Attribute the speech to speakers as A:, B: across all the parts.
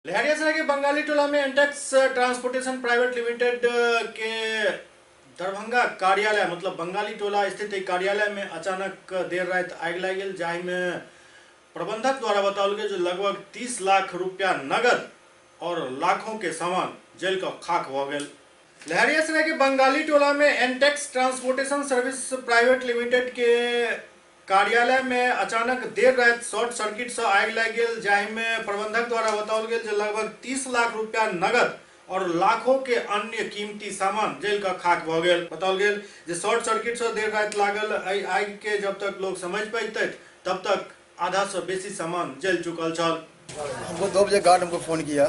A: लहरियासराय के बंगाली टोला में एंटेक्स transportation private limited के दरभंगा कार्यालय मतलब बंगाली टोला स्थित एक कार्यालय में अचानक देर रात आग लग गई, जाहि में प्रबंधक द्वारा बताओल गया जो लगभग 30 लाख रुपया नगद और लाखों के सामान जल का खाक हो गए। लहरियासराय के बंगाली टोला में एंटेक्स ट्रांसपोर्टेशन सर्विस प्राइवेट लिमिटेड के कार्यालय में अचानक देर रात शॉर्ट सर्किट से आग लग गई, जाहि में प्रबंधक द्वारा बताओल गया जो लगभग 30 लाख रुपया नगद और लाखों के अन्य कीमती सामान जल का खाक हो गए। बताओल गया जो शॉर्ट सर्किट से देर रात लागल आग के जब तक लोग समझ पाते तब तक आधा से बेसी सामान जल चुकल छल।
B: हमको 2 बजे गार्ड हमको फ़ोन किया,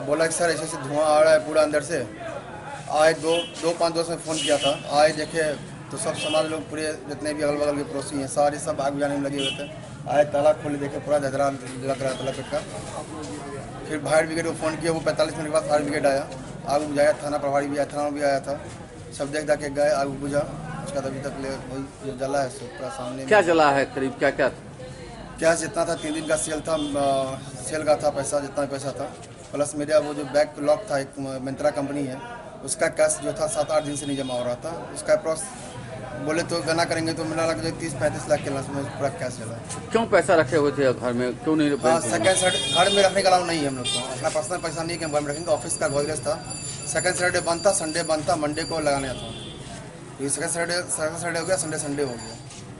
B: बोला कि सर ऐसे धुआं आ रहा है पूरा अंदर से। आए 5 दोस्त में फ़ोन किया था, आए देखे तो सब सामान लोग पूरे जितने भी अगल बगल के पड़ोसी हैं सारे सब आग बुझाने में लगे हुए थे। आए ताला खोले देखे पूरा धधरा लग रहा था लपेट का। फिर फायर ब्रिगेड को फ़ोन किया, वो 45 मिनट के बाद फायर ब्रिगेड आया, आग बुझाया। थाना प्रभारी भी आया, थाना भी आया था, सब देख के गए, आग बुझा। उसका अभी तक वही जो जला है सो पूरा सामने।
C: क्या जला है करीब क्या
B: जितना था 3 दिन का सेल था, सेल का था पैसा, जितना पैसा था प्लस मेरा वो जो बैक लॉक था, एक मिंत्रा कंपनी है, उसका कैश जो था 7-8 दिन से नहीं जमा हो रहा था। उसका अप्रॉक्स बोले तो गना करेंगे तो मिला लग 30-35 लाख के लास्ट में पूरा कैश चला।
C: क्यों पैसा रखे हुए थे घर में, क्यों नहीं?
B: सेकंड सैटरडे घर में रखने का अलाउ नहीं है हम लोग को, अपना पर्सनल पैसा नहीं है कि हम घर में रखेंगे। ऑफिस का गोदरेज था, सेकंड सैटरडे बंद था, संडे बंद था, मंडे को लगाना था। ये सेकंड सैटरडे हो गया, संडे हो गया,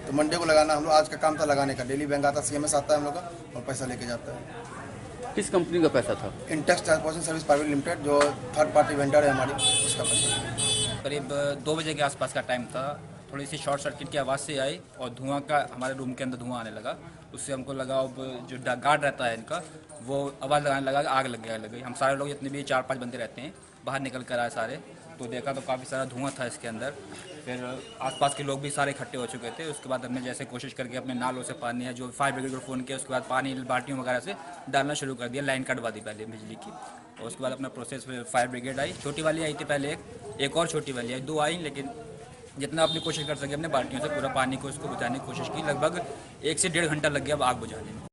B: तो मंडे को लगाना हम लोग आज का काम था लगाने का। डेली बैंक आता, CMS आता है हम लोग का और पैसा लेके जाता है।
C: किस कंपनी का पैसा था?
B: Intex transportation service private limited जो थर्ड पार्टी वेंडर है हमारी, उसका पैसा।
D: करीब 2 बजे के आसपास का टाइम था। थोड़ी सी शॉर्ट सर्किट की आवाज़ से आई और धुआं का हमारे रूम के अंदर धुआं आने लगा। उससे हमको लगा अब जो गार्ड रहता है इनका वो आवाज़ लगाने लगा, आग लग गई। हम सारे लोग जितने भी 4-5 बंदे रहते हैं बाहर निकल कर आए सारे, तो देखा तो काफ़ी सारा धुआं था इसके अंदर। फिर आसपास के लोग भी सारे इकट्ठे हो चुके थे। उसके बाद हमने जैसे कोशिश करके अपने नालों से पानी है जो फायर ब्रिगेड को फ़ोन किया, उसके बाद पानी बाल्टियों वगैरह से डालना शुरू कर दिया। लाइन कटवा दी पहले बिजली की, और उसके बाद अपना प्रोसेस फायर ब्रिगेड आई। छोटी वाली आई थी पहले, एक और छोटी वाली आई, 2 आई, लेकिन जितना अपनी कोशिश कर सके अपने बाल्टियों से पूरा पानी को उसको बुझाने की कोशिश की। लगभग 1 से 1.5 घंटा लग गया अब आग बुझाने में।